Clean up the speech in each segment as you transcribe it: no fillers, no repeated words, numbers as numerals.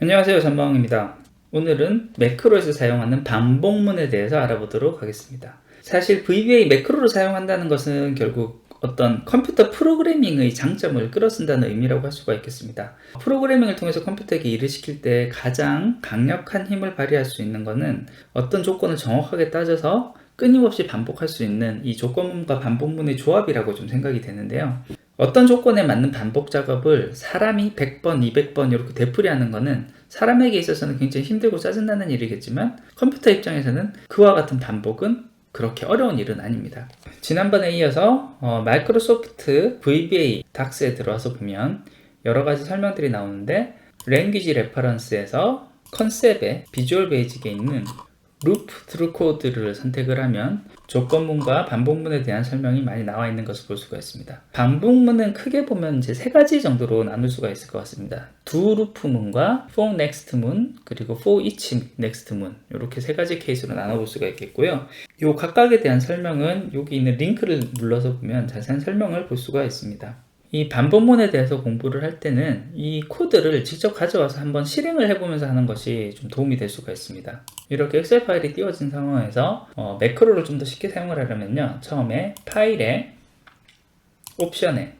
안녕하세요, 전방입니다. 오늘은 매크로에서 사용하는 반복문에 대해서 알아보도록 하겠습니다. 사실 VBA 매크로를 사용한다는 것은 결국 어떤 컴퓨터 프로그래밍의 장점을 끌어쓴다는 의미라고 할 수가 있겠습니다. 프로그래밍을 통해서 컴퓨터에게 일을 시킬 때 가장 강력한 힘을 발휘할 수 있는 것은 어떤 조건을 정확하게 따져서 끊임없이 반복할 수 있는 이 조건문과 반복문의 조합이라고 좀 생각이 되는데요. 어떤 조건에 맞는 반복 작업을 사람이 100번, 200번 이렇게 되풀이하는 것은 사람에게 있어서는 굉장히 힘들고 짜증나는 일이겠지만 컴퓨터 입장에서는 그와 같은 반복은 그렇게 어려운 일은 아닙니다. 지난번에 이어서 마이크로소프트 VBA 닥스에 들어와서 보면 여러 가지 설명들이 나오는데 랭귀지 레퍼런스에서 컨셉의 비주얼 베이직에 있는 루프 트루 코드를 선택을 하면 조건문과 반복문에 대한 설명이 많이 나와 있는 것을 볼 수가 있습니다. 반복문은 크게 보면 이제 세 가지 정도로 나눌 수가 있을 것 같습니다. do 루프문과 for next 문 그리고 for each next 문 이렇게 세 가지 케이스로 나눠볼 수가 있겠고요. 이 각각에 대한 설명은 여기 있는 링크를 눌러서 보면 자세한 설명을 볼 수가 있습니다. 이 반복문에 대해서 공부를 할 때는 이 코드를 직접 가져와서 한번 실행을 해보면서 하는 것이 좀 도움이 될 수가 있습니다. 이렇게 엑셀 파일이 띄워진 상황에서 매크로를 좀 더 쉽게 사용을 하려면요, 처음에 파일에 옵션에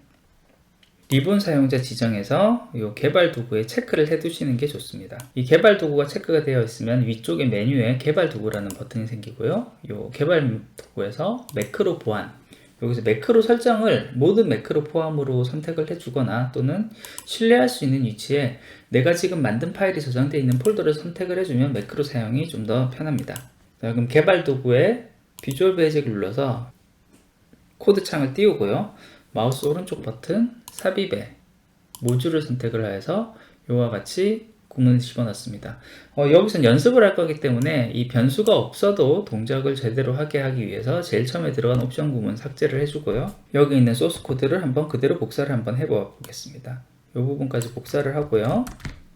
리본 사용자 지정에서 이 개발 도구에 체크를 해두시는 게 좋습니다. 이 개발 도구가 체크가 되어 있으면 위쪽에 메뉴에 개발 도구라는 버튼이 생기고요. 이 개발 도구에서 매크로 보안, 여기서 매크로 설정을 모든 매크로 포함으로 선택을 해주거나 또는 신뢰할 수 있는 위치에 내가 지금 만든 파일이 저장되어 있는 폴더를 선택을 해주면 매크로 사용이 좀 더 편합니다. 자, 그럼 개발 도구에 비주얼 베이직을 눌러서 코드 창을 띄우고요. 마우스 오른쪽 버튼 삽입에 모듈을 선택을 해서 이와 같이 구문을 집어넣습니다. 여기선 연습을 할 거기 때문에 이 변수가 없어도 동작을 제대로 하게 하기 위해서 제일 처음에 들어간 옵션 구문 삭제를 해주고요. 여기 있는 소스 코드를 한번 그대로 복사를 한번 해보겠습니다. 이 부분까지 복사를 하고요.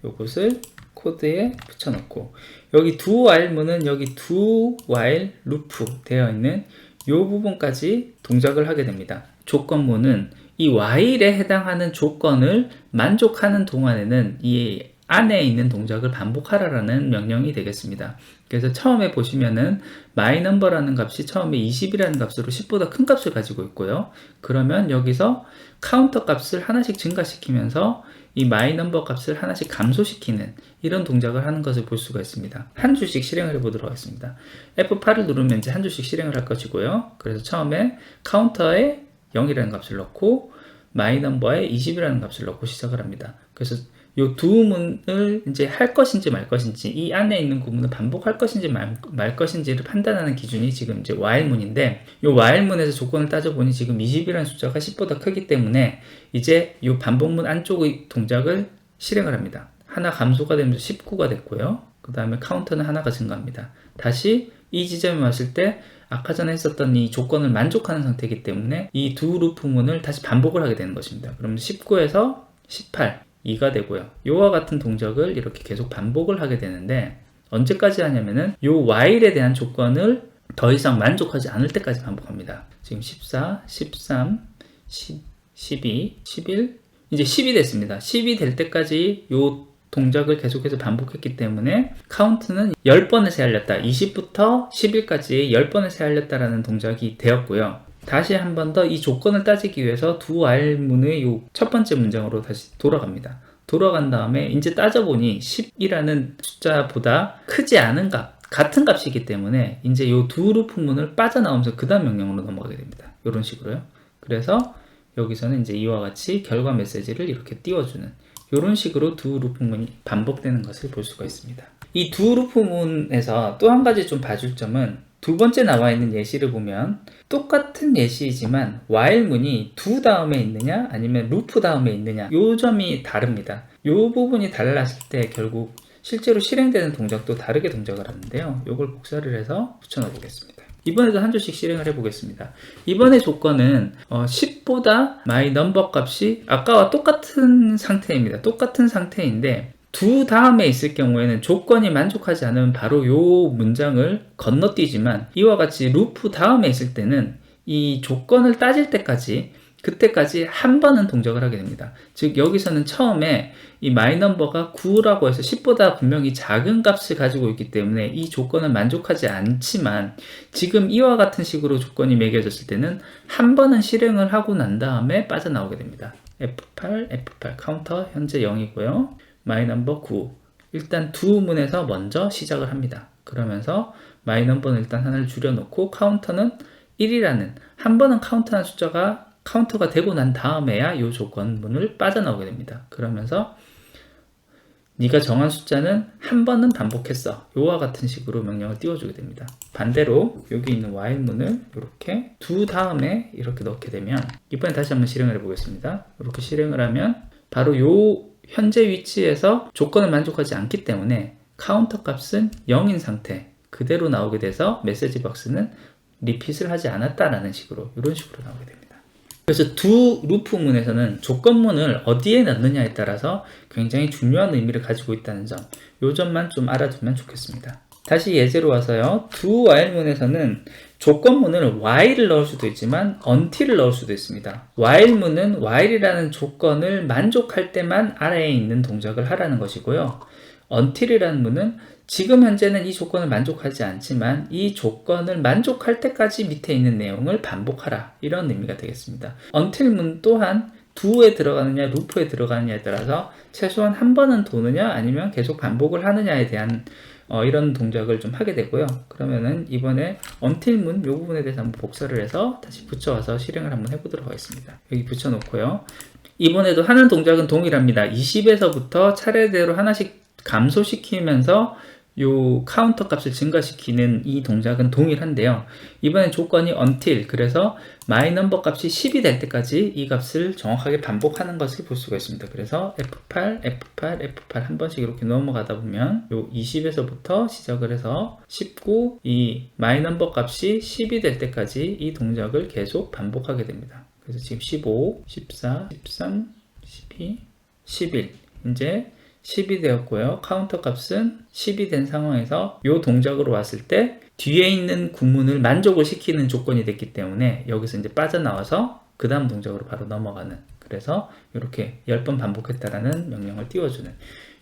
이것을 코드에 붙여놓고 여기 do while 문은 여기 do while loop 되어 있는 이 부분까지 동작을 하게 됩니다. 조건문은 이 while에 해당하는 조건을 만족하는 동안에는 이 안에 있는 동작을 반복하라라는 명령이 되겠습니다. 그래서 처음에 보시면은 myNumber라는 값이 처음에 20이라는 값으로 10보다 큰 값을 가지고 있고요. 그러면 여기서 카운터 값을 하나씩 증가시키면서 이 myNumber 값을 하나씩 감소시키는 이런 동작을 하는 것을 볼 수가 있습니다. 한 줄씩 실행을 해보도록 하겠습니다. F8을 누르면 이제 한 줄씩 실행을 할 것이고요. 그래서 처음에 카운터에 0이라는 값을 넣고 myNumber에 20이라는 값을 넣고 시작을 합니다. 그래서 이 두 문을 이제 할 것인지 말 것인지, 이 안에 있는 구문을 반복할 것인지 말 것인지를 판단하는 기준이 지금 이제 while 문인데, 이 while 문에서 조건을 따져보니 지금 20이라는 숫자가 10보다 크기 때문에 이제 이 반복문 안쪽의 동작을 실행을 합니다. 하나 감소가 되면서 19가 됐고요. 그 다음에 카운터는 하나가 증가합니다. 다시 이 지점에 왔을 때 아까 전에 했었던 이 조건을 만족하는 상태이기 때문에 이 두 루프문을 다시 반복을 하게 되는 것입니다. 그러면 19에서 18 2가 되고요. 이와 같은 동작을 이렇게 계속 반복을 하게 되는데 언제까지 하냐면은 이 while에 대한 조건을 더 이상 만족하지 않을 때까지 반복합니다. 지금 14, 13, 10, 12, 11 이제 10이 됐습니다. 10이 될 때까지 이 동작을 계속해서 반복했기 때문에 카운트는 10번을 세알렸다. 20부터 11까지 10번을 세알렸다라는 동작이 되었고요. 다시 한 번 더 이 조건을 따지기 위해서 do while 문의 이 첫 번째 문장으로 다시 돌아갑니다. 돌아간 다음에 이제 따져보니 10이라는 숫자보다 크지 않은 값, 같은 값이기 때문에 이제 이 do 루프 문을 빠져나오면서 그 다음 명령으로 넘어가게 됩니다. 이런 식으로요. 그래서 여기서는 이제 이와 같이 결과 메시지를 이렇게 띄워주는 이런 식으로 do 루프 문이 반복되는 것을 볼 수가 있습니다. 이 do 루프 문에서 또 한 가지 좀 봐줄 점은 두 번째 나와 있는 예시를 보면 똑같은 예시이지만 while 문이 do 다음에 있느냐 아니면 loop 다음에 있느냐 이 점이 다릅니다. 이 부분이 달랐을 때 결국 실제로 실행되는 동작도 다르게 동작을 하는데요. 이걸 복사를 해서 붙여넣어 보겠습니다. 이번에도 한 줄씩 실행을 해보겠습니다. 이번의 조건은 10보다 myNumber 값이 아까와 똑같은 상태입니다. 똑같은 상태인데 do 다음에 있을 경우에는 조건이 만족하지 않으면 바로 이 문장을 건너뛰지만 이와 같이 루프 다음에 있을 때는 이 조건을 따질 때까지 그때까지 한 번은 동작을 하게 됩니다. 즉 여기서는 처음에 이 myNumber가 9라고 해서 10보다 분명히 작은 값을 가지고 있기 때문에 이 조건을 만족하지 않지만, 지금 이와 같은 식으로 조건이 매겨졌을 때는 한 번은 실행을 하고 난 다음에 빠져나오게 됩니다. F8 카운터 현재 0이고요. myNumber 9. 일단 두 문에서 먼저 시작을 합니다. 그러면서 myNumber는 일단 하나를 줄여놓고 카운터는 1이라는, 한 번은 카운트한 숫자가 카운터가 되고 난 다음에야 이 조건문을 빠져나오게 됩니다. 그러면서 네가 정한 숫자는 한 번은 반복했어. 요와 같은 식으로 명령을 띄워주게 됩니다. 반대로 여기 있는 while문을 이렇게 두 다음에 이렇게 넣게 되면, 이번에 다시 한번 실행을 해보겠습니다. 이렇게 실행을 하면 바로 요 현재 위치에서 조건을 만족하지 않기 때문에 카운터 값은 0인 상태 그대로 나오게 돼서 메시지 박스는 리핏을 하지 않았다라는 식으로, 이런 식으로 나오게 됩니다. 그래서 두 루프문에서는 조건문을 어디에 넣느냐에 따라서 굉장히 중요한 의미를 가지고 있다는 점, 요 점만 좀 알아두면 좋겠습니다. 다시 예제로 와서요. 두 while문에서는 조건문을 while을 넣을 수도 있지만 until을 넣을 수도 있습니다. while문은 while이라는 조건을 만족할 때만 아래에 있는 동작을 하라는 것이고요. until이라는 문은 지금 현재는 이 조건을 만족하지 않지만 이 조건을 만족할 때까지 밑에 있는 내용을 반복하라, 이런 의미가 되겠습니다. until 문 또한 do에 들어가느냐 루프에 들어가느냐에 따라서 최소한 한 번은 도느냐 아니면 계속 반복을 하느냐에 대한 이런 동작을 좀 하게 되고요. 그러면은 이번에 until 문 이 부분에 대해서 한번 복사를 해서 다시 붙여와서 실행을 한번 해보도록 하겠습니다. 여기 붙여놓고요. 이번에도 하는 동작은 동일합니다. 20에서부터 차례대로 하나씩 감소시키면서 요 카운터 값을 증가시키는 이 동작은 동일한데요. 이번엔 조건이 until, 그래서 myNumber 값이 10이 될 때까지 이 값을 정확하게 반복하는 것을 볼 수가 있습니다. 그래서 F8, F8, F8 한 번씩 이렇게 넘어가다 보면 요 20에서부터 시작을 해서 19, 이 myNumber 값이 10이 될 때까지 이 동작을 계속 반복하게 됩니다. 그래서 지금 15, 14, 13, 12, 11, 이제 10이 되었고요. 카운터 값은 10이 된 상황에서 이 동작으로 왔을 때 뒤에 있는 구문을 만족을 시키는 조건이 됐기 때문에 여기서 이제 빠져나와서 그 다음 동작으로 바로 넘어가는, 그래서 이렇게 10번 반복했다라는 명령을 띄워주는,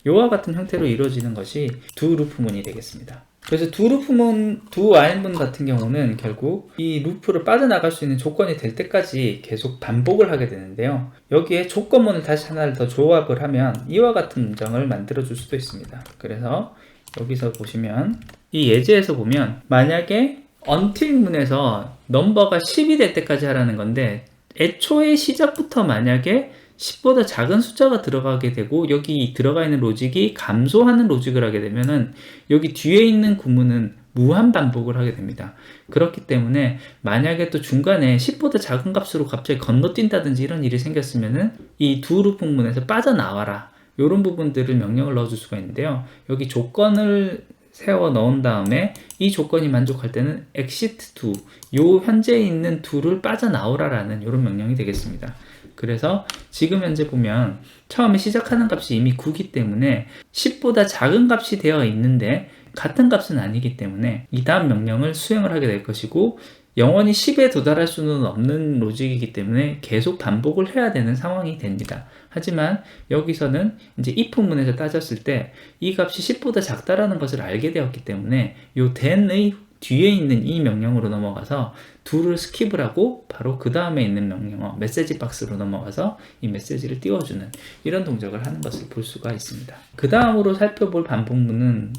이와 같은 형태로 이루어지는 것이 두 루프문이 되겠습니다. 그래서 두 루프문, 두 while문 같은 경우는 결국 이 루프를 빠져나갈 수 있는 조건이 될 때까지 계속 반복을 하게 되는데요. 여기에 조건문을 다시 하나를 더 조합을 하면 이와 같은 문장을 만들어 줄 수도 있습니다. 그래서 여기서 보시면 이 예제에서 보면 만약에 until 문에서 넘버가 10이 될 때까지 하라는 건데, 애초에 시작부터 만약에 10보다 작은 숫자가 들어가게 되고 여기 들어가 있는 로직이 감소하는 로직을 하게 되면은 여기 뒤에 있는 구문은 무한 반복을 하게 됩니다. 그렇기 때문에 만약에 또 중간에 10보다 작은 값으로 갑자기 건너뛴다든지 이런 일이 생겼으면은 이 두 루프문에서 빠져나와라, 이런 부분들을 명령을 넣어줄 수가 있는데요. 여기 조건을 세워 넣은 다음에 이 조건이 만족할 때는 exit to, 요 현재 있는 to를 빠져나오라라는 이런 명령이 되겠습니다. 그래서 지금 현재 보면 처음에 시작하는 값이 이미 9기 때문에 10보다 작은 값이 되어 있는데 같은 값은 아니기 때문에 이 다음 명령을 수행을 하게 될 것이고, 영원히 10에 도달할 수는 없는 로직이기 때문에 계속 반복을 해야 되는 상황이 됩니다. 하지만 여기서는 이제 if 문에서 따졌을 때 이 값이 10보다 작다라는 것을 알게 되었기 때문에 요 then의 뒤에 있는 이 명령으로 넘어가서 do를 스킵을 하고 바로 그 다음에 있는 명령어 메시지 박스로 넘어가서 이 메시지를 띄워주는 이런 동작을 하는 것을 볼 수가 있습니다. 그 다음으로 살펴볼 반복문은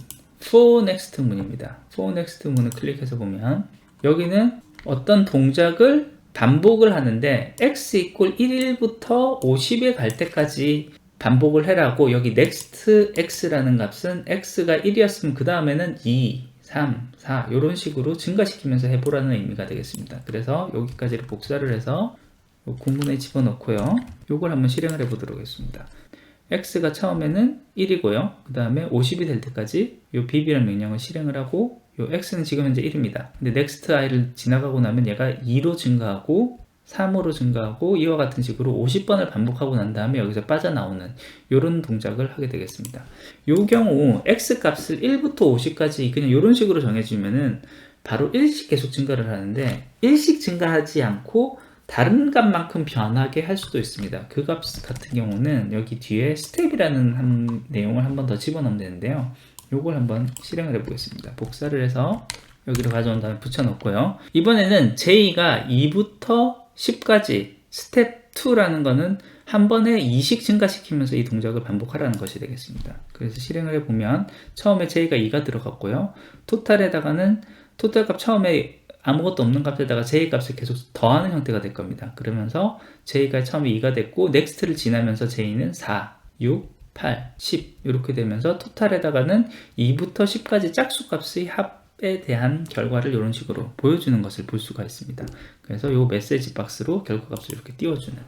for next 문입니다. for next 문을 클릭해서 보면 여기는 어떤 동작을 반복을 하는데 x equal 1부터 50에 갈 때까지 반복을 해라고, 여기 next x라는 값은 x가 1이었으면 그 다음에는 2, 3, 4 이런 식으로 증가시키면서 해보라는 의미가 되겠습니다. 그래서 여기까지를 복사를 해서 구문에 집어넣고요. 이걸 한번 실행을 해보도록 하겠습니다. x가 처음에는 1이고요. 그 다음에 50이 될 때까지 이 bb라는 명령을 실행을 하고, 이 x는 지금 현재 1입니다. 근데 next i를 지나가고 나면 얘가 2로 증가하고 3으로 증가하고 이와 같은 식으로 50번을 반복하고 난 다음에 여기서 빠져나오는 이런 동작을 하게 되겠습니다. 이 경우 x 값을 1부터 50까지 그냥 이런 식으로 정해주면은 바로 1씩 계속 증가를 하는데 1씩 증가하지 않고 다른 값만큼 변하게 할 수도 있습니다. 그 값 같은 경우는 여기 뒤에 스텝이라는 내용을 한 번 더 집어넣으면 되는데요. 요걸 한번 실행을 해 보겠습니다. 복사를 해서 여기로 가져온 다음에 붙여놓고요. 이번에는 J가 2부터 10까지 스텝 2라는 거는 한 번에 2씩 증가시키면서 이 동작을 반복하라는 것이 되겠습니다. 그래서 실행을 해보면 처음에 J가 2가 들어갔고요. 토탈에다가는 토탈 값 처음에 아무것도 없는 값에다가 J 값을 계속 더하는 형태가 될 겁니다. 그러면서 J가 처음에 2가 됐고 넥스트를 지나면서 J는 4, 6, 8, 10 이렇게 되면서 토탈에다가는 2부터 10까지 짝수 값의 합에 대한 결과를 이런 식으로 보여주는 것을 볼 수가 있습니다. 그래서 이 메시지 박스로 결과값을 이렇게 띄워주는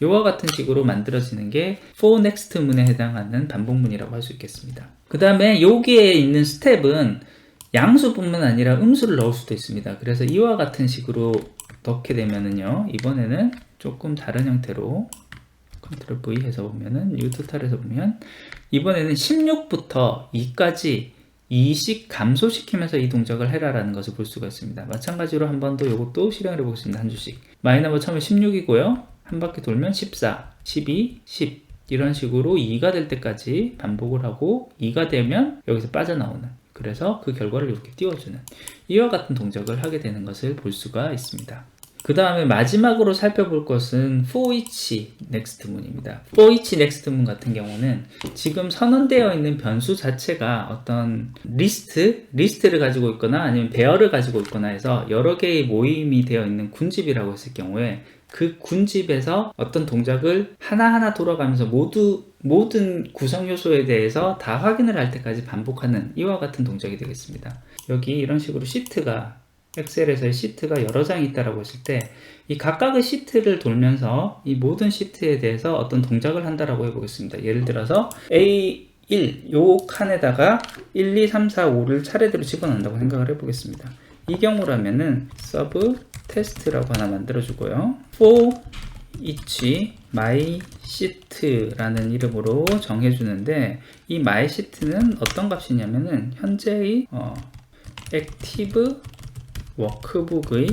이와 같은 식으로 만들어지는 게 for next 문에 해당하는 반복문이라고 할 수 있겠습니다. 그 다음에 여기에 있는 스텝은 양수뿐만 아니라 음수를 넣을 수도 있습니다. 그래서 이와 같은 식으로 넣게 되면은요, 이번에는 조금 다른 형태로 컨트롤 V 해서 보면은 utotal에서 보면 이번에는 16부터 2까지 2씩 감소시키면서 이 동작을 해라라는 것을 볼 수가 있습니다. 마찬가지로 한 번 더 이것도 실행을 해보겠습니다. 한 주씩. 마이너버 처음에 16이고요. 한 바퀴 돌면 14, 12, 10 이런 식으로 2가 될 때까지 반복을 하고 2가 되면 여기서 빠져나오는, 그래서 그 결과를 이렇게 띄워주는 이와 같은 동작을 하게 되는 것을 볼 수가 있습니다. 그 다음에 마지막으로 살펴볼 것은 for each next 문입니다. for each next 문 같은 경우는 지금 선언되어 있는 변수 자체가 어떤 리스트를 가지고 있거나 아니면 배열을 가지고 있거나 해서 여러 개의 모임이 되어 있는 군집이라고 했을 경우에 그 군집에서 어떤 동작을 하나하나 돌아가면서 모든 구성 요소에 대해서 다 확인을 할 때까지 반복하는 이와 같은 동작이 되겠습니다. 여기 이런 식으로 엑셀에서의 시트가 여러 장이 있다라고 했을 때 이 각각의 시트를 돌면서 이 모든 시트에 대해서 어떤 동작을 한다라고 해보겠습니다. 예를 들어서 A1 요 칸에다가 1, 2, 3, 4, 5를 차례대로 집어넣는다고 생각을 해보겠습니다. 이 경우라면은 서브 테스트라고 하나 만들어주고요. for each my sheet라는 이름으로 정해주는데 이 my sheet는 어떤 값이냐면은 현재의 active 워크북의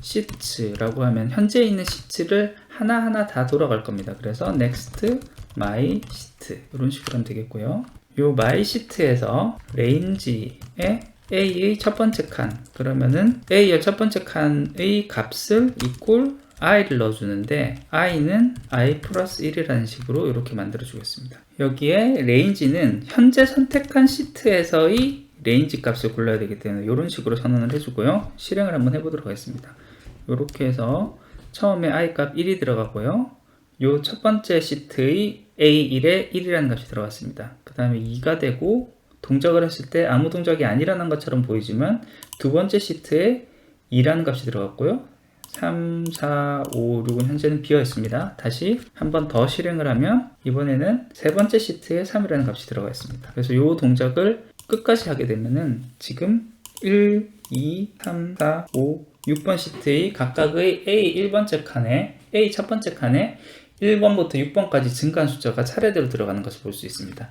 시트라고 하면 현재 있는 시트를 하나하나 다 돌아갈 겁니다. 그래서 next my sheet 이런 식으로 하면 되겠고요. 이 my sheet에서 range에 A의 첫 번째 칸, 그러면은 A의 첫 번째 칸의 값을 equal i를 넣어주는데 i는 i 플러스 1이라는 식으로 이렇게 만들어 주겠습니다. 여기에 range는 현재 선택한 시트에서의 레인지 값을 골라야 되기 때문에 이런 식으로 선언을 해주고요. 실행을 한번 해보도록 하겠습니다. 이렇게 해서 처음에 i 값 1이 들어가고요. 요 첫 번째 시트의 A1에 1이라는 값이 들어갔습니다. 그 다음에 2가 되고 동작을 했을 때 아무 동작이 안 일어난 것처럼 보이지만 두 번째 시트에 2라는 값이 들어갔고요. 3, 4, 5, 6은 현재는 비어 있습니다. 다시 한 번 더 실행을 하면 이번에는 세 번째 시트에 3이라는 값이 들어가 있습니다. 그래서 이 동작을 끝까지 하게 되면은 지금 1, 2, 3, 4, 5, 6번 시트의 각각의 A 1번째 칸에 A 첫 번째 칸에 1번부터 6번까지 증가한 숫자가 차례대로 들어가는 것을 볼 수 있습니다.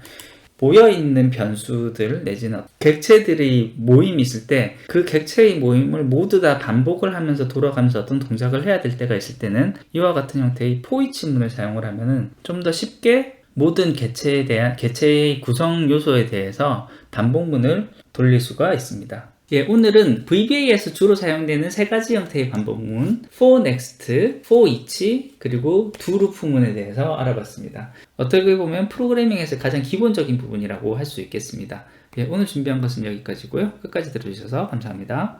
모여있는 변수들 내지는 객체들의 모임이 있을 때 그 객체의 모임을 모두 다 반복을 하면서 돌아가면서 어떤 동작을 해야 될 때가 있을 때는 이와 같은 형태의 for each 문을 사용을 하면은 좀 더 쉽게 모든 객체의 구성 요소에 대해서 반복문을 돌릴 수가 있습니다. 예, 오늘은 VBA에서 주로 사용되는 세 가지 형태의 반복문 for next, for each, 그리고 do 루프문에 대해서 알아봤습니다. 어떻게 보면 프로그래밍에서 가장 기본적인 부분이라고 할 수 있겠습니다. 예, 오늘 준비한 것은 여기까지고요. 끝까지 들어주셔서 감사합니다.